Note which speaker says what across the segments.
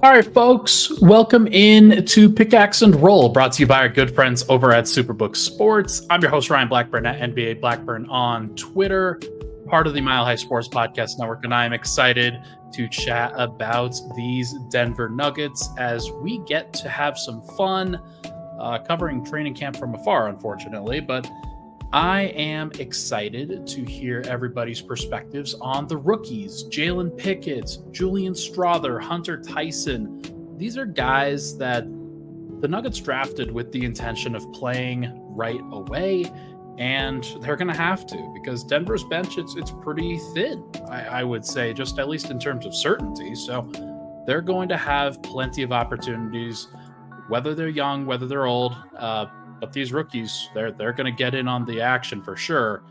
Speaker 1: All right, folks, welcome in to Pickaxe and Roll, brought to you by our good friends over at Superbook Sports. I'm your host, Ryan Blackburn at NBA Blackburn on Twitter, part of the Mile High Sports Podcast Network, and I am excited to chat about these Denver Nuggets as we get to have some fun covering training camp from afar, unfortunately, but I am excited to hear everybody's perspectives on the rookies. Jalen Pickett, Julian Strawther, Hunter Tyson. These are guys that the Nuggets drafted with the intention of playing right away, and they're going to have to because Denver's bench, it's pretty thin, I would say, just at least in terms of certainty. So they're going to have plenty of opportunities, whether they're young, whether they're old. But these rookies, they're going to get in on the action for sure.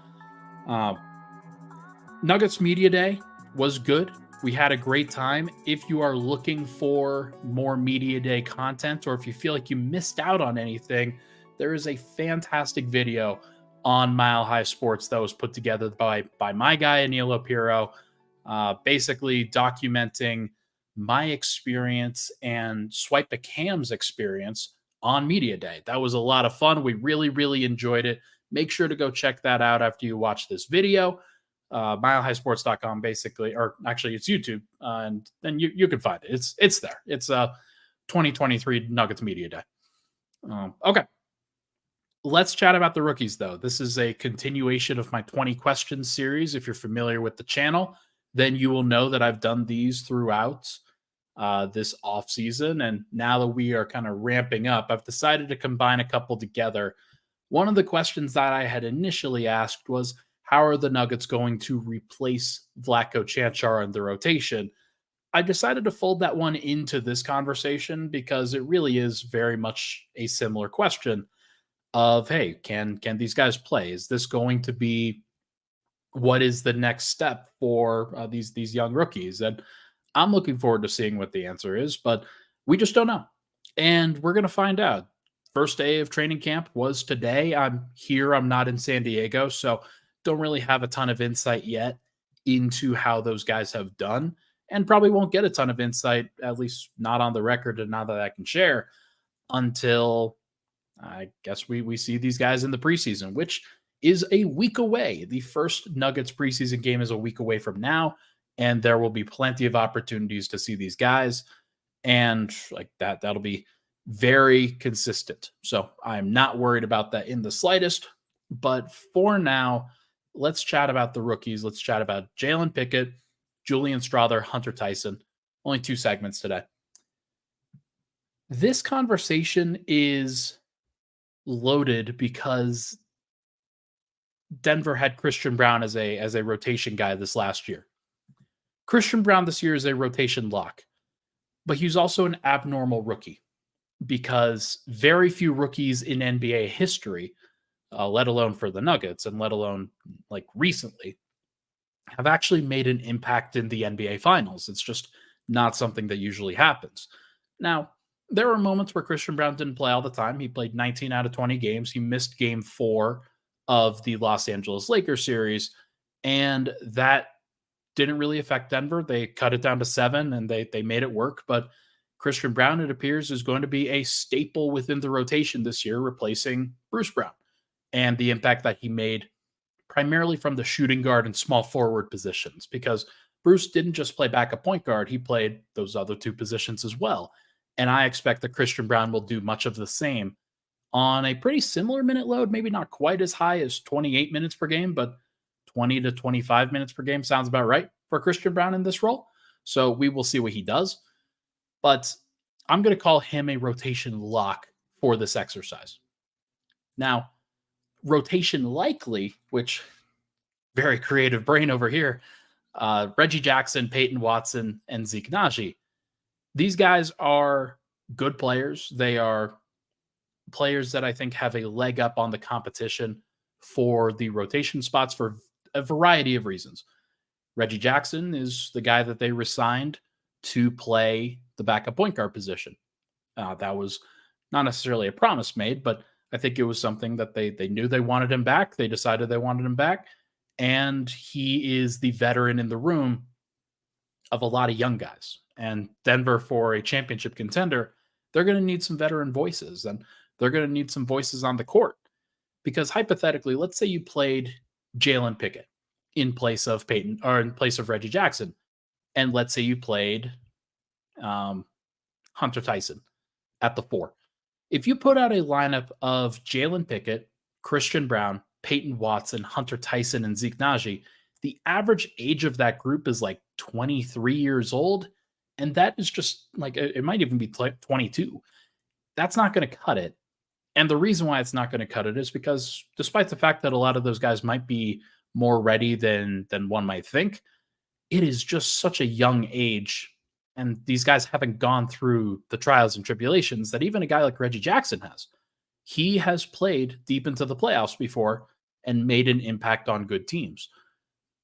Speaker 1: Nuggets Media Day was good. We had a great time. If you are looking for more Media Day content, or if you feel like you missed out on anything, there is a fantastic video on Mile High Sports that was put together by my guy, Anilo Piro, basically documenting my experience and Swipe a Cam's experience on Media Day. That was a lot of fun. We really, really enjoyed it. Make sure to go check that out after you watch this video. MileHighSports.com, basically, or actually it's YouTube, and then you can find it. It's there. It's 2023 Nuggets Media Day. Okay. Let's chat about the rookies, though. This is a continuation of my 20 questions series. If you're familiar with the channel, then you will know that I've done these throughout this off season, and now that we are kind of ramping up, I've decided to combine a couple together. One of the questions that I had initially asked was, how are the Nuggets going to replace Vlatko Čančar in the rotation? I decided to fold that one into this conversation because it really is very much a similar question of, hey, can these guys play? Is this going to be what is the next step for these young rookies? And I'm looking forward to seeing what the answer is, but we just don't know. And we're going to find out. First day of training camp was today. I'm here. I'm not in San Diego, so don't really have a ton of insight yet into how those guys have done, and probably won't get a ton of insight, at least not on the record and not that I can share, until I guess we see these guys in the preseason, which is a week away. The first Nuggets preseason game is a week away from now, and there will be plenty of opportunities to see these guys, and like that'll be very consistent. So I'm not worried about that in the slightest. But for now, let's chat about the rookies. Let's chat about Jalen Pickett, Julian Strawther, Hunter Tyson. Only 2 segments today. This conversation is loaded because Denver had Christian Braun as a rotation guy this last year. Christian Braun this year is a rotation lock, but he's also an abnormal rookie because very few rookies in NBA history, let alone for the Nuggets and let alone like recently, have actually made an impact in the NBA Finals. It's just not something that usually happens. Now, there were moments where Christian Braun didn't play all the time. He played 19 out of 20 games. He missed game 4 of the Los Angeles Lakers series, and that didn't really affect Denver. They cut it down to 7, and they made it work. But Christian Braun, it appears, is going to be a staple within the rotation this year, replacing Bruce Brown, and the impact that he made primarily from the shooting guard and small forward positions, because Bruce didn't just play backup point guard. He played those other 2 positions as well. And I expect that Christian Braun will do much of the same on a pretty similar minute load, maybe not quite as high as 28 minutes per game, but 20 to 25 minutes per game sounds about right for Christian Braun in this role. So we will see what he does. But I'm going to call him a rotation lock for this exercise. Now, rotation likely, which very creative brain over here, Reggie Jackson, Peyton Watson, and Zeke Naji. These guys are good players. They are players that I think have a leg up on the competition for the rotation spots for a variety of reasons. Reggie Jackson is the guy that they resigned to play the backup point guard position. That was not necessarily a promise made, but I think it was something that they knew they wanted him back. They decided they wanted him back. And he is the veteran in the room of a lot of young guys. And Denver, for a championship contender, they're going to need some veteran voices and they're going to need some voices on the court. Because hypothetically, let's say you played Jalen Pickett in place of Peyton or in place of Reggie Jackson. And let's say you played um, Hunter Tyson at the four. If you put out a lineup of Jalen Pickett, Christian Braun, Peyton Watson, Hunter Tyson, and Zeke Naji, the average age of that group is like 23 years old. And that is just like, it might even be 22. That's not going to cut it. And the reason why it's not going to cut it is because despite the fact that a lot of those guys might be more ready than one might think, it is just such a young age. And these guys haven't gone through the trials and tribulations that even a guy like Reggie Jackson has. He has played deep into the playoffs before and made an impact on good teams.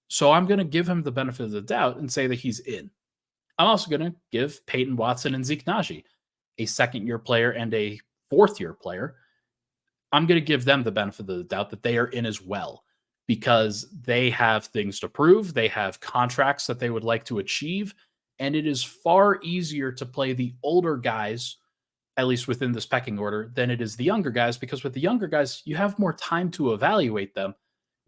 Speaker 1: So I'm going to give him the benefit of the doubt and say that he's in. I'm also going to give Peyton Watson and Zeke Naji, a second-year player and a fourth-year player, I'm going to give them the benefit of the doubt that they are in as well because they have things to prove. They have contracts that they would like to achieve. And it is far easier to play the older guys, at least within this pecking order, than it is the younger guys because with the younger guys, you have more time to evaluate them.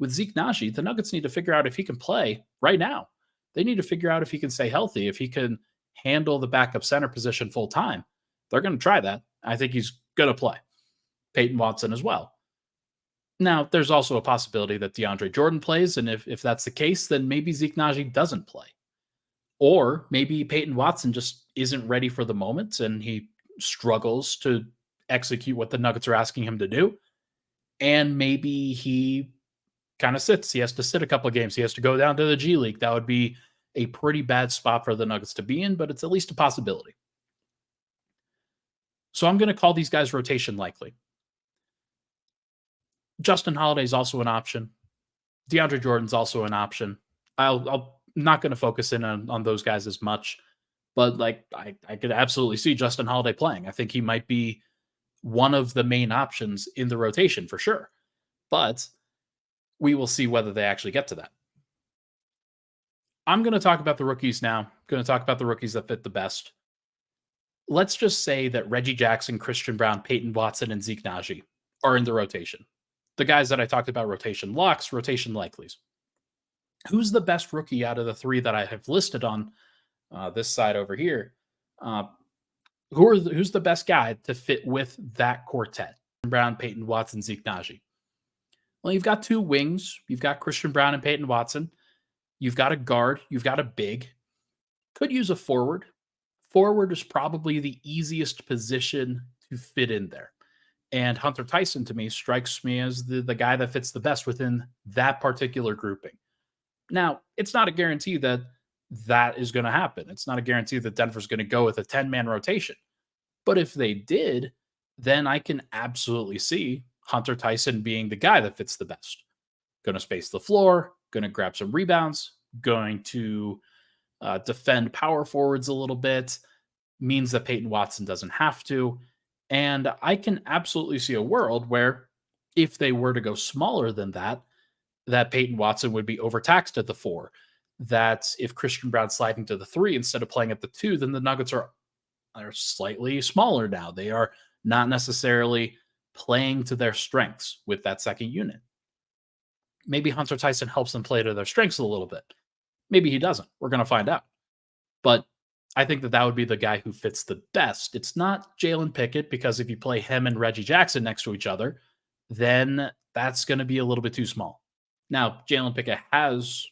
Speaker 1: With Zeke Naji, the Nuggets need to figure out if he can play right now. They need to figure out if he can stay healthy, if he can handle the backup center position full time. They're going to try that. I think he's going to play. Peyton Watson as well. Now, there's also a possibility that DeAndre Jordan plays, and if that's the case, then maybe Zeke Naji doesn't play. Or maybe Peyton Watson just isn't ready for the moment, and he struggles to execute what the Nuggets are asking him to do. And maybe he kind of sits. He has to sit a couple of games. He has to go down to the G League. That would be a pretty bad spot for the Nuggets to be in, but it's at least a possibility. So I'm going to call these guys rotation likely. Justin Holiday is also an option. DeAndre Jordan's also an option. I'll not going to focus in on those guys as much, but like I could absolutely see Justin Holiday playing. I think he might be one of the main options in the rotation for sure. But we will see whether they actually get to that. I'm going to talk about the rookies now. I'm going to talk about the rookies that fit the best. Let's just say that Reggie Jackson, Christian Braun, Peyton Watson, and Zeke Naji are in the rotation. The guys that I talked about, rotation locks, rotation likelies. Who's the best rookie out of the three that I have listed on this side over here? Who's the best guy to fit with that quartet? Braun, Peyton Watson, Zeke Naji. Well, you've got two wings. You've got Christian Braun and Peyton Watson. You've got a guard. You've got a big. Could use a forward. Forward is probably the easiest position to fit in there. And Hunter Tyson, to me, strikes me as the guy that fits the best within that particular grouping. Now, it's not a guarantee that that is going to happen. It's not a guarantee that Denver's going to go with a 10-man rotation. But if they did, then I can absolutely see Hunter Tyson being the guy that fits the best. Going to space the floor, going to grab some rebounds, going to defend power forwards a little bit, means that Peyton Watson doesn't have to. And I can absolutely see a world where if they were to go smaller than that, that Peyton Watson would be overtaxed at the four. That if Christian Braun's sliding to the three instead of playing at the two, then the Nuggets are slightly smaller now. They are not necessarily playing to their strengths with that second unit. Maybe Hunter Tyson helps them play to their strengths a little bit. Maybe he doesn't. We're going to find out. But I think that would be the guy who fits the best. It's not Jalen Pickett, because if you play him and Reggie Jackson next to each other, then that's going to be a little bit too small. Now, Jalen Pickett has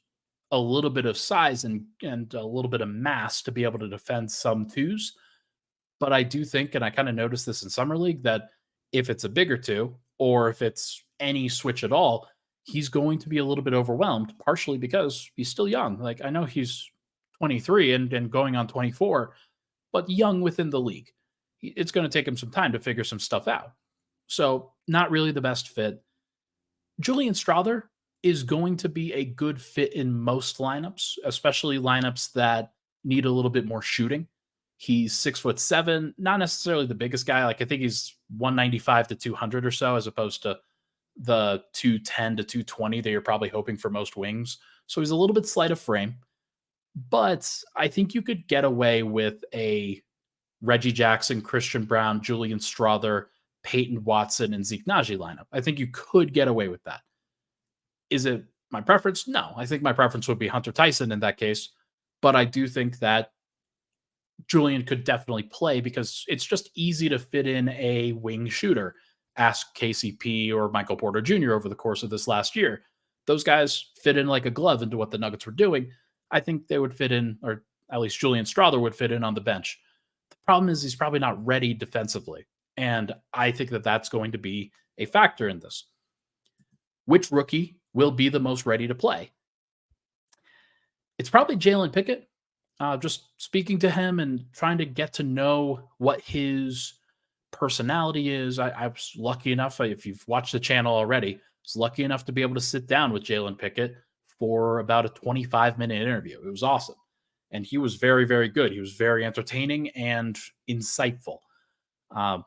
Speaker 1: a little bit of size and a little bit of mass to be able to defend some twos. But I do think, and I kind of noticed this in Summer League, that if it's a bigger two or if it's any switch at all, he's going to be a little bit overwhelmed, partially because he's still young. Like, I know he's 23 and going on 24, but young within the league. It's going to take him some time to figure some stuff out. So not really the best fit. Julian Strawther is going to be a good fit in most lineups, especially lineups that need a little bit more shooting. He's 6'7", not necessarily the biggest guy. Like, I think he's 195 to 200 or so, as opposed to the 210 to 220 that you're probably hoping for most wings. So he's a little bit slight of frame. But I think you could get away with a Reggie Jackson, Christian Braun, Julian Strawther, Peyton Watson, and Zeke Najee lineup. I think you could get away with that. Is it my preference? No. I think my preference would be Hunter Tyson in that case. But I do think that Julian could definitely play because it's just easy to fit in a wing shooter. Ask KCP or Michael Porter Jr. over the course of this last year. Those guys fit in like a glove into what the Nuggets were doing. I think they would fit in, or at least Julian Strawther would fit in on the bench. The problem is he's probably not ready defensively. And I think that that's going to be a factor in this. Which rookie will be the most ready to play? It's probably Jalen Pickett. Just speaking to him and trying to get to know what his personality is. I was lucky enough, if you've watched the channel already, I was lucky enough to be able to sit down with Jalen Pickett for about a 25-minute interview. It was awesome. And he was very, very good. He was very entertaining and insightful. Um,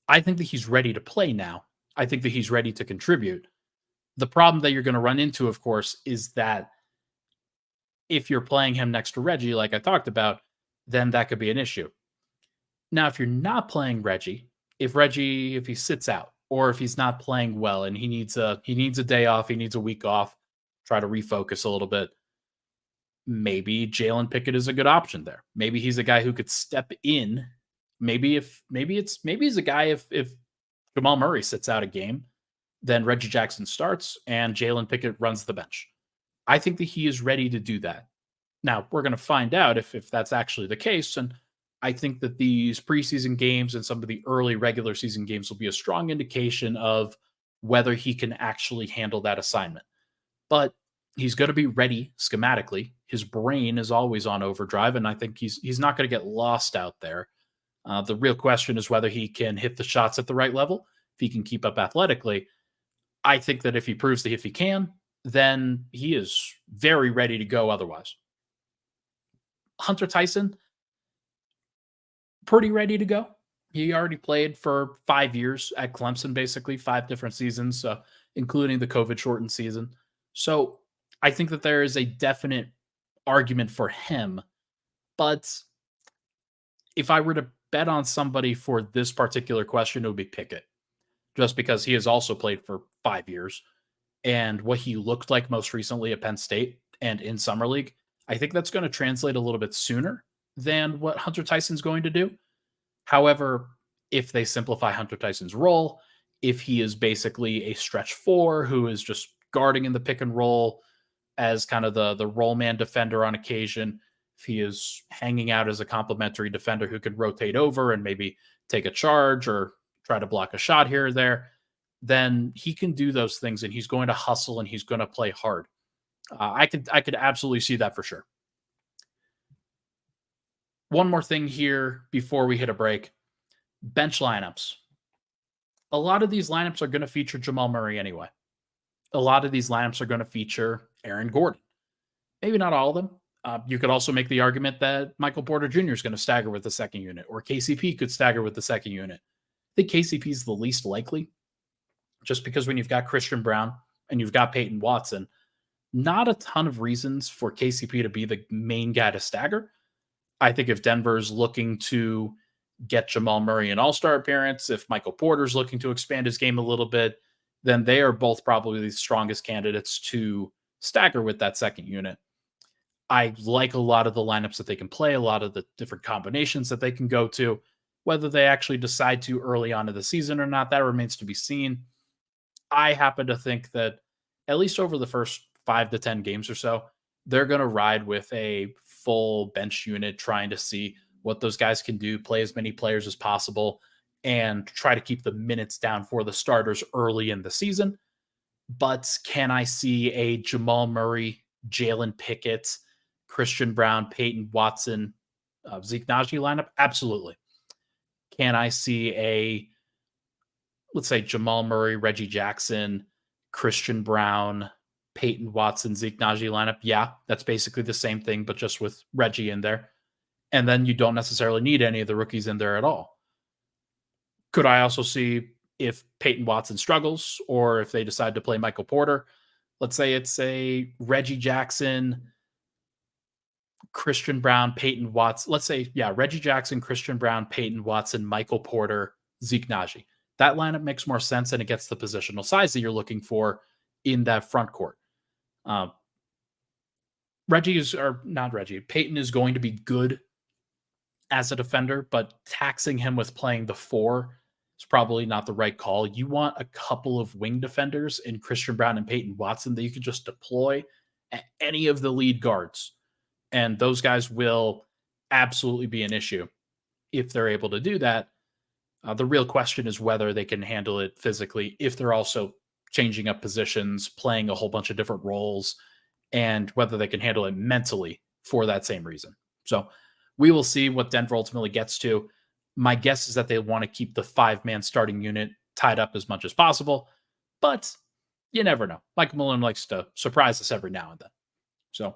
Speaker 1: I think that he's ready to play now. I think that he's ready to contribute. The problem that you're going to run into, of course, is that if you're playing him next to Reggie, like I talked about, then that could be an issue. Now, if you're not playing Reggie, if he sits out or if he's not playing well and he needs a day off, he needs a week off, try to refocus a little bit, maybe Jalen Pickett is a good option there. Maybe he's a guy who could step in. Maybe he's a guy if Jamal Murray sits out a game, then Reggie Jackson starts and Jalen Pickett runs the bench. I think that he is ready to do that. Now, we're going to find out if that's actually the case. And I think that these preseason games and some of the early regular season games will be a strong indication of whether he can actually handle that assignment. But he's going to be ready schematically. His brain is always on overdrive, and I think he's not going to get lost out there. The real question is whether he can hit the shots at the right level, if he can keep up athletically. I think that if he proves that if he can, then he is very ready to go otherwise. Hunter Tyson, pretty ready to go. He already played for 5 years at Clemson, basically 5 different seasons, including the COVID shortened season. So I think that there is a definite argument for him. But if I were to bet on somebody for this particular question, it would be Pickett, just because he has also played for 5 years. And what he looked like most recently at Penn State and in Summer League, I think that's going to translate a little bit sooner than what Hunter Tyson's going to do. However, if they simplify Hunter Tyson's role, if he is basically a stretch four who is just guarding in the pick and roll as kind of the roll man defender on occasion, if he is hanging out as a complementary defender who could rotate over and maybe take a charge or try to block a shot here or there, then he can do those things and he's going to hustle and he's going to play hard. I could absolutely see that for sure. One more thing here before we hit a break. Bench lineups. A lot of these lineups are going to feature Jamal Murray anyway. A lot of these lineups are going to feature Aaron Gordon. Maybe not all of them. You could also make the argument that Michael Porter Jr. is going to stagger with the second unit, or KCP could stagger with the second unit. I think KCP is the least likely, just because when you've got Christian Braun and you've got Peyton Watson, not a ton of reasons for KCP to be the main guy to stagger. I think if Denver's looking to get Jamal Murray an all-star appearance, if Michael Porter's looking to expand his game a little bit, then they are both probably the strongest candidates to stagger with that second unit. I like a lot of the lineups that they can play, a lot of the different combinations that they can go to. Whether they actually decide to early on in the season or not, that remains to be seen. I happen to think that at least over the first 5 to 10 games or so, they're going to ride with a full bench unit, trying to see what those guys can do, play as many players as possible, and try to keep the minutes down for the starters early in the season. But can I see a Jamal Murray, Jalen Pickett, Christian Braun, Peyton Watson, Zeke Najee lineup? Absolutely. Can I see a, let's say, Jamal Murray, Reggie Jackson, Christian Braun, Peyton Watson, Zeke Najee lineup? Yeah, that's basically the same thing, but just with Reggie in there. And then you don't necessarily need any of the rookies in there at all. Could I also see if Peyton Watson struggles or if they decide to play Michael Porter, let's say it's a Reggie Jackson, Christian Braun, Peyton Watson. Let's say, yeah, Reggie Jackson, Christian Braun, Peyton Watson, Michael Porter, Zeke Naji. That lineup makes more sense and it gets the positional size that you're looking for in that front court. Uh, Peyton is going to be good as a defender, but taxing him with playing the four is probably not the right call. You want a couple of wing defenders in Christian Braun and Peyton Watson that you can just deploy at any of the lead guards. And those guys will absolutely be an issue if they're able to do that. The real question is whether they can handle it physically if they're also changing up positions, playing a whole bunch of different roles, and whether they can handle it mentally for that same reason. So we will see what Denver ultimately gets to. My guess is that they want to keep the 5-man starting unit tied up as much as possible, but you never know. Michael Malone likes to surprise us every now and then. So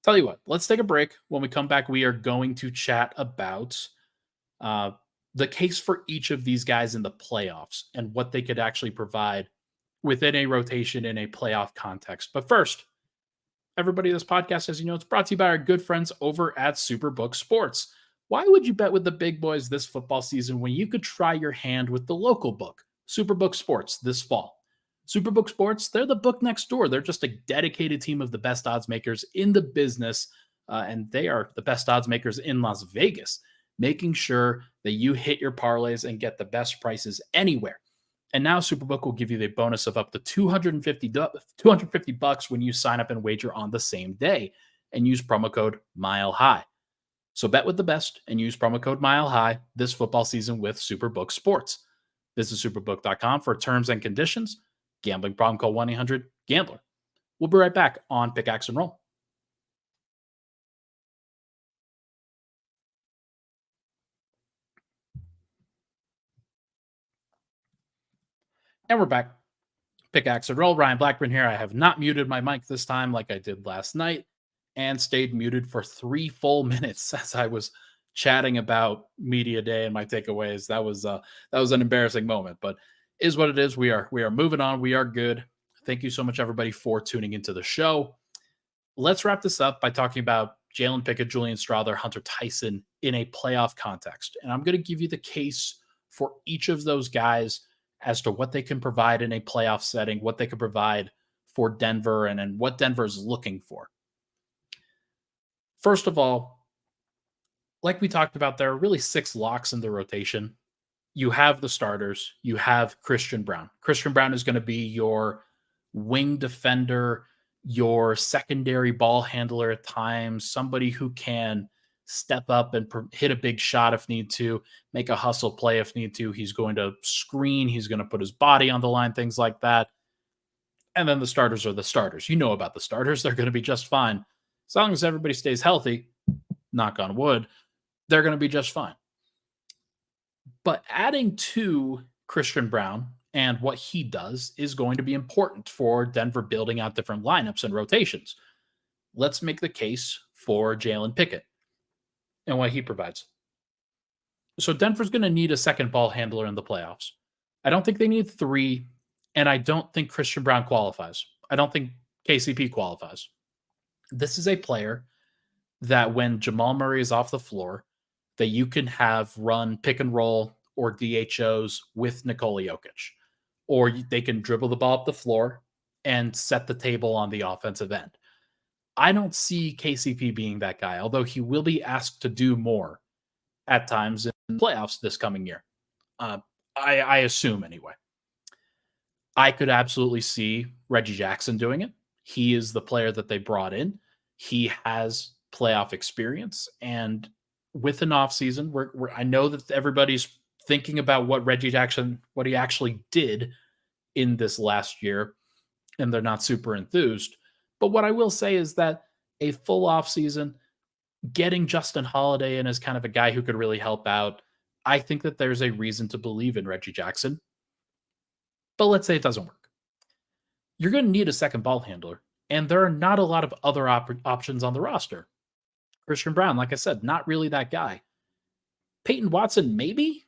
Speaker 1: tell you what, let's take a break. When we come back, we are going to chat about the case for each of these guys in the playoffs and what they could actually provide within a rotation in a playoff context. But first, everybody, this podcast, as you know, it's brought to you by our good friends over at Superbook Sports. Why would you bet with the big boys this football season when you could try your hand with the local book, Superbook Sports, this fall? Superbook Sports, they're the book next door. They're just a dedicated team of the best odds makers in the business, and they are the best odds makers in Las Vegas, making sure that you hit your parlays and get the best prices anywhere. And now Superbook will give you the bonus of up to $250 when you sign up and wager on the same day and use promo code MILEHIGH. So bet with the best and use promo code MILEHIGh this football season with Superbook Sports. Visit superbook.com for terms and conditions. Gambling problem, call 1-800-GAMBLER. We'll be right back on Pickaxe and Roll. And we're back. Pickaxe and Roll. Ryan Blackburn here. I have not muted my mic this time like I did last night and stayed muted for 3 full minutes as I was chatting about media day and my takeaways. That was an embarrassing moment, but is what it is. We are moving on. We are good. Thank you so much, everybody, for tuning into the show. Let's wrap this up by talking about Jalen Pickett, Julian Strawther, Hunter Tyson in a playoff context. And I'm going to give you the case for each of those guys as to what they can provide in a playoff setting, what they can provide for Denver, and what Denver is looking for. First of all, like we talked about, there are really 6 locks in the rotation. You have the starters. You have Christian Braun. Christian Braun is going to be your wing defender, your secondary ball handler at times, somebody who can step up and hit a big shot if need to, make a hustle play if need to. He's going to screen. He's going to put his body on the line, things like that. And then the starters are the starters. You know about the starters. They're going to be just fine. As long as everybody stays healthy, knock on wood, they're going to be just fine. But adding to Christian Braun and what he does is going to be important for Denver building out different lineups and rotations. Let's make the case for Jalen Pickett and what he provides. So Denver's going to need a second ball handler in the playoffs. I don't think they need 3, and I don't think Christian Braun qualifies. I don't think KCP qualifies. This is a player that when Jamal Murray is off the floor, that you can have run pick and roll or DHOs with Nikola Jokic. Or they can dribble the ball up the floor and set the table on the offensive end. I don't see KCP being that guy, although he will be asked to do more at times in playoffs this coming year. I assume anyway. I could absolutely see Reggie Jackson doing it. He is the player that they brought in. He has playoff experience, and with an offseason, I know that everybody's thinking about what Reggie Jackson, what he actually did in this last year, and they're not super enthused. But what I will say is that a full offseason, getting Justin Holiday in as kind of a guy who could really help out, I think that there's a reason to believe in Reggie Jackson. But let's say it doesn't work. You're going to need a second ball handler, and there are not a lot of other options on the roster. Christian Braun, like I said, not really that guy. Peyton Watson, maybe.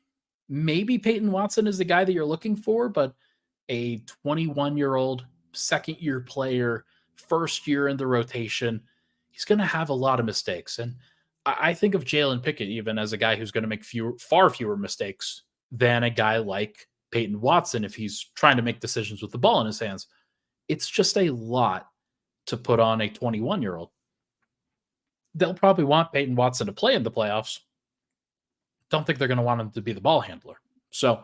Speaker 1: Maybe Peyton Watson is the guy that you're looking for, but a 21-year-old second-year player, first year in the rotation, he's going to have a lot of mistakes. And I think of Jalen Pickett even as a guy who's going to make far fewer mistakes than a guy like Peyton Watson if he's trying to make decisions with the ball in his hands. It's just a lot to put on a 21-year-old. They'll probably want Peyton Watson to play in the playoffs. Don't think they're going to want him to be the ball handler. So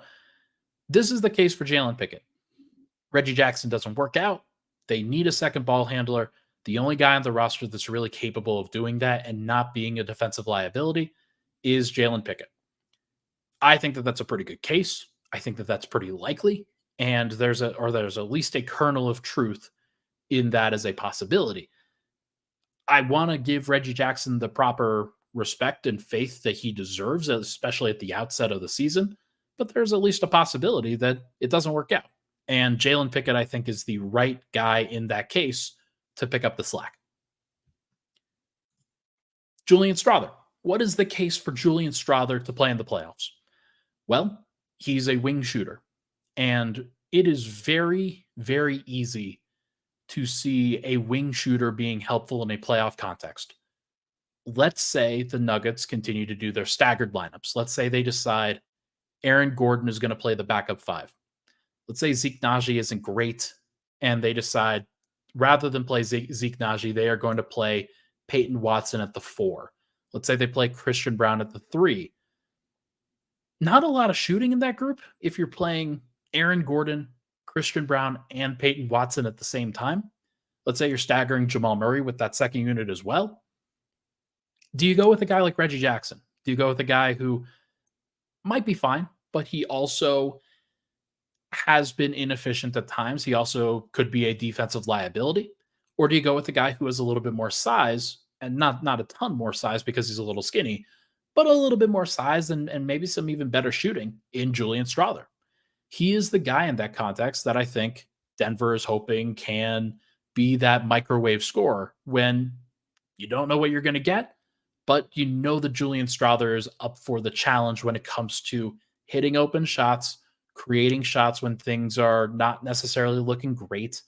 Speaker 1: this is the case for Jalen Pickett. Reggie Jackson doesn't work out. They need a second ball handler. The only guy on the roster that's really capable of doing that and not being a defensive liability is Jalen Pickett. I think that that's a pretty good case. I think that that's pretty likely. And there's at least a kernel of truth in that as a possibility. I want to give Reggie Jackson the proper respect and faith that he deserves, especially at the outset of the season. But there's at least a possibility that it doesn't work out. And Jalen Pickett, I think, is the right guy in that case to pick up the slack. Julian Strawther. What is the case for Julian Strawther to play in the playoffs? Well, he's a wing shooter. And it is very, very easy to see a wing shooter being helpful in a playoff context. Let's say the Nuggets continue to do their staggered lineups. Let's say they decide Aaron Gordon is going to play the backup five. Let's say Zeke Naji isn't great, and they decide rather than play Zeke Naji, they are going to play Peyton Watson at the 4. Let's say they play Christian Braun at the 3. Not a lot of shooting in that group if you're playing Aaron Gordon, Christian Braun, and Peyton Watson at the same time. Let's say you're staggering Jamal Murray with that second unit as well. Do you go with a guy like Reggie Jackson? Do you go with a guy who might be fine, but he also has been inefficient at times? He also could be a defensive liability. Or do you go with a guy who has a little bit more size, and not a ton more size because he's a little skinny, but a little bit more size and maybe some even better shooting in Julian Strawther? He is the guy in that context that I think Denver is hoping can be that microwave scorer when you don't know what you're going to get, but you know that Julian Strawther is up for the challenge when it comes to hitting open shots, creating shots when things are not necessarily looking great.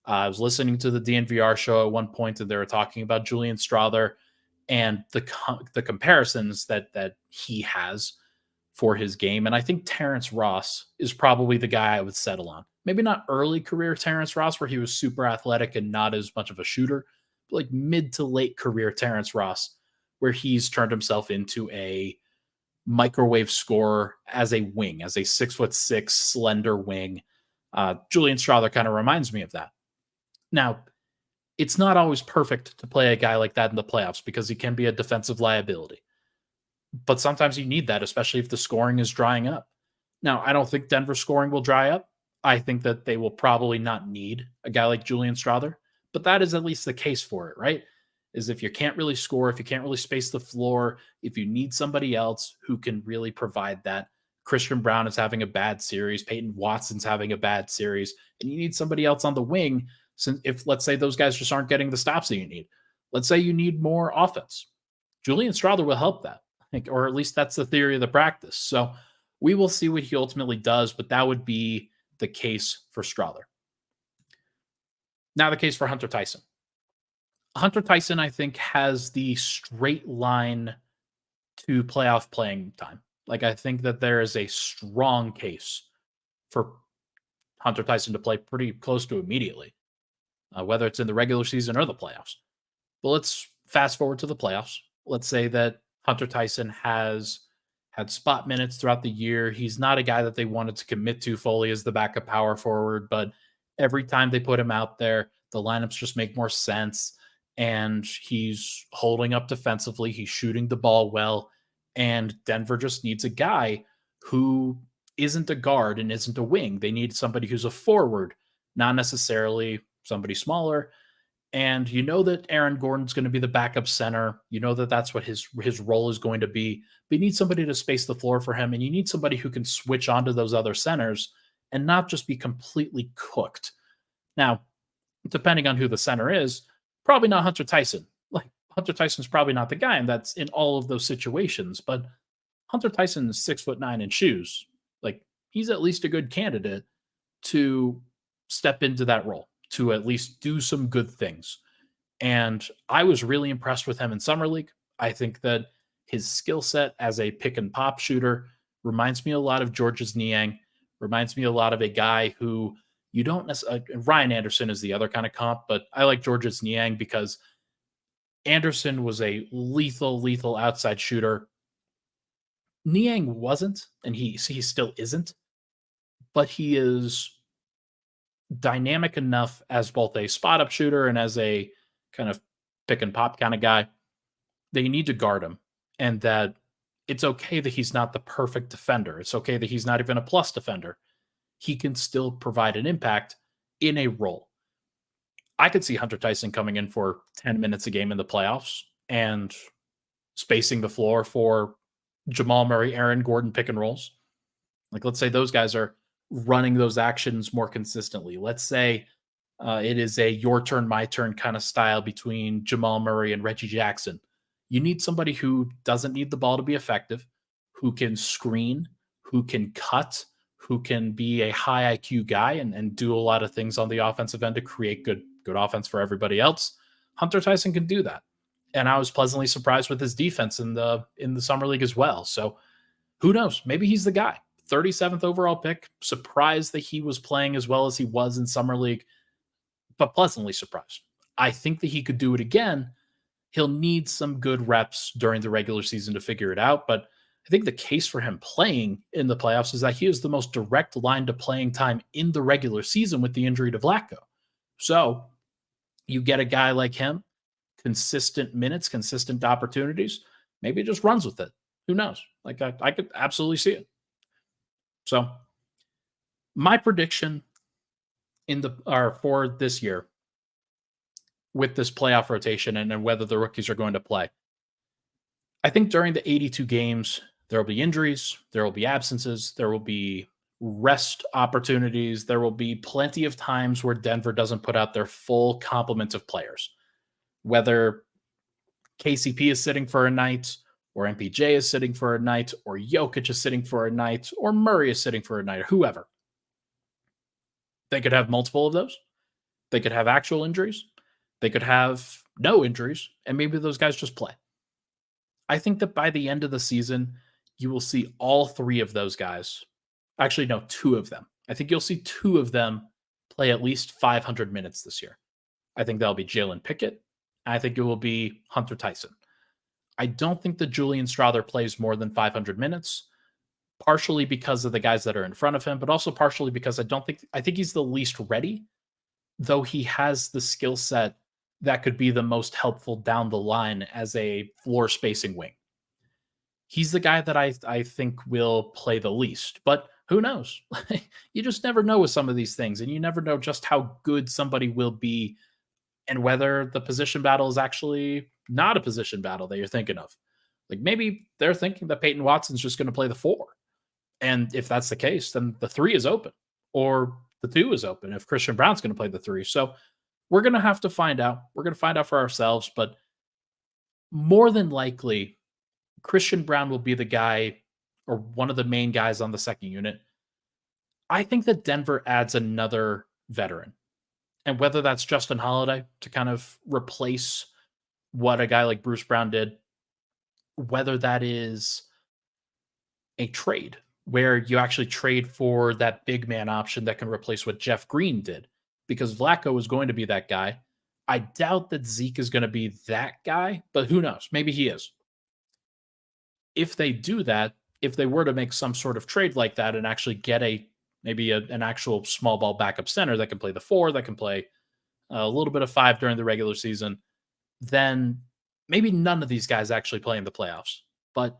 Speaker 1: I was listening to the DNVR show at one point, and they were talking about Julian Strawther and the comparisons that he has for his game. And I think Terrence Ross is probably the guy I would settle on. Maybe not early career Terrence Ross, where he was super athletic and not as much of a shooter, but like mid to late career Terrence Ross, where he's turned himself into a microwave scorer as a wing, as a 6'6" slender wing. Julian Strawther kind of reminds me of that. Now, it's not always perfect to play a guy like that in the playoffs because he can be a defensive liability. But sometimes you need that, especially if the scoring is drying up. Now, I don't think Denver's scoring will dry up. I think that they will probably not need a guy like Julian Strawther, but that is at least the case for it, right? Is if you can't really score, if you can't really space the floor, if you need somebody else who can really provide that. Christian Braun is having a bad series, Peyton Watson's having a bad series, and you need somebody else on the wing. Since if let's say those guys just aren't getting the stops that you need, let's say you need more offense, Julian Strawther will help that, or at least that's the theory of the practice. So we will see what he ultimately does, but that would be the case for Strawther. Now the case for Hunter Tyson. Hunter Tyson, I think, has the straight line to playoff playing time. Like, I think that there is a strong case for Hunter Tyson to play pretty close to immediately, whether it's in the regular season or the playoffs. But let's fast forward to the playoffs. Let's say that Hunter Tyson has had spot minutes throughout the year. He's not a guy that they wanted to commit to fully as the backup power forward, but every time they put him out there, the lineups just make more sense. And he's holding up defensively. He's shooting the ball well. And Denver just needs a guy who isn't a guard and isn't a wing. They need somebody who's a forward, not necessarily somebody smaller. And you know that Aaron Gordon's going to be the backup center. You know that that's what his role is going to be. But you need somebody to space the floor for him. And you need somebody who can switch onto those other centers and not just be completely cooked. Now, depending on who the center is, probably not Hunter Tyson. Like, Hunter Tyson's probably not the guy, and that's in all of those situations. But Hunter Tyson is 6'9" in shoes. Like, he's at least a good candidate to step into that role, to at least do some good things. And I was really impressed with him in Summer League. I think that his skill set as a pick and pop shooter reminds me a lot of Georges Niang, reminds me a lot of a guy who you don't necessarily, Ryan Anderson is the other kind of comp, but I like Georges Niang because Anderson was a lethal outside shooter. Niang wasn't, and he still isn't, but he is dynamic enough as both a spot up shooter and as a kind of pick and pop kind of guy that you need to guard him, and that it's okay that he's not the perfect defender. It's okay that he's not even a plus defender. He can still provide an impact in a role. I could see Hunter Tyson coming in for 10 minutes a game in the playoffs and spacing the floor for Jamal Murray, Aaron Gordon pick and rolls. Like, let's say those guys are running those actions more consistently. Let's say it is a your turn, my turn kind of style between Jamal Murray and Reggie Jackson. You need somebody who doesn't need the ball to be effective, who can screen, who can cut, who can be a high IQ guy and do a lot of things on the offensive end to create good offense for everybody else. Hunter Tyson can do that. And I was pleasantly surprised with his defense in the summer league as well. So who knows? Maybe he's the guy. 37th overall pick. Surprised that he was playing as well as he was in summer league, but pleasantly surprised. I think that he could do it again. He'll need some good reps during the regular season to figure it out, but I think the case for him playing in the playoffs is that he is the most direct line to playing time in the regular season with the injury to Vlatko. So you get a guy like him, consistent minutes, consistent opportunities, maybe it just runs with it. Who knows? Like I could absolutely see it. So my prediction for this year with this playoff rotation and whether the rookies are going to play. I think during the 82 games, there will be injuries, there will be absences, there will be rest opportunities, there will be plenty of times where Denver doesn't put out their full complement of players. Whether KCP is sitting for a night, or MPJ is sitting for a night, or Jokic is sitting for a night, or Murray is sitting for a night, or whoever. They could have multiple of those. They could have actual injuries. They could have no injuries, and maybe those guys just play. I think that by the end of the season, you will see all three of those guys. Actually, no, two of them. I think you'll see two of them play at least 500 minutes this year. I think that'll be Jalen Pickett. And I think it will be Hunter Tyson. I don't think that Julian Strawther plays more than 500 minutes, partially because of the guys that are in front of him, but also partially because I think he's the least ready, though he has the skill set that could be the most helpful down the line as a floor spacing wing. He's the guy that I think will play the least, but who knows? You just never know with some of these things, and you never know just how good somebody will be and whether the position battle is actually not a position battle that you're thinking of. Like maybe they're thinking that Peyton Watson's just going to play the 4. And if that's the case, then the 3 is open or the 2 is open if Christian Braun's going to play the 3. So we're going to have to find out. We're going to find out for ourselves, but more than likely, Christian Braun will be the guy or one of the main guys on the second unit. I think that Denver adds another veteran. And whether that's Justin Holiday to kind of replace what a guy like Bruce Brown did, whether that is a trade where you actually trade for that big man option that can replace what Jeff Green did, because Vlatko is going to be that guy. I doubt that Zeke is going to be that guy, but who knows? Maybe he is. If they do that, if they were to make some sort of trade like that and actually get an actual small ball backup center that can play the 4, that can play a little bit of 5 during the regular season, then maybe none of these guys actually play in the playoffs. But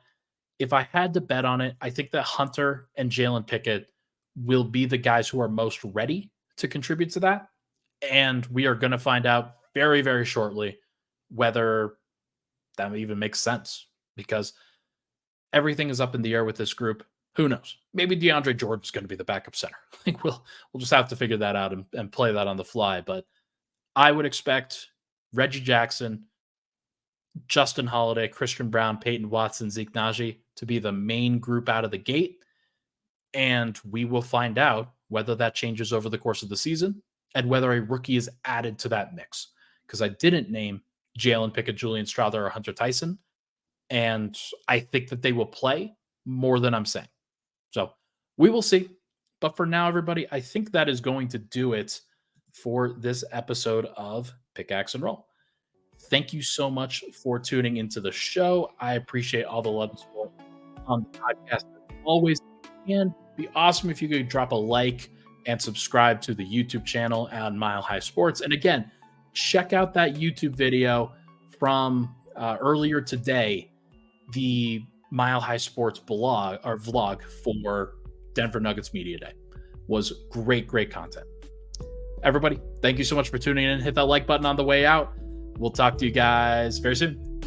Speaker 1: if I had to bet on it, I think that Hunter and Jalen Pickett will be the guys who are most ready to contribute to that. And we are going to find out very, very shortly whether that even makes sense, because everything is up in the air with this group. Who knows? Maybe DeAndre Jordan's going to be the backup center. I think we'll just have to figure that out and play that on the fly. But I would expect Reggie Jackson, Justin Holiday, Christian Braun, Peyton Watson, Zeke Naji to be the main group out of the gate. And we will find out whether that changes over the course of the season and whether a rookie is added to that mix. because I didn't name Jalen Pickett, Julian Strawther, or Hunter Tyson. And I think that they will play more than I'm saying. So we will see. But for now, everybody, I think that is going to do it for this episode of Pickaxe and Roll. Thank you so much for tuning into the show. I appreciate all the love and support on the podcast. As always, and be awesome if you could drop a like and subscribe to the YouTube channel at Mile High Sports. And again, check out that YouTube video from earlier today, the Mile High Sports blog or vlog for Denver Nuggets Media Day. Was great content. Everybody, thank you so much for tuning in. Hit that like button on the way out. We'll talk to you guys very soon.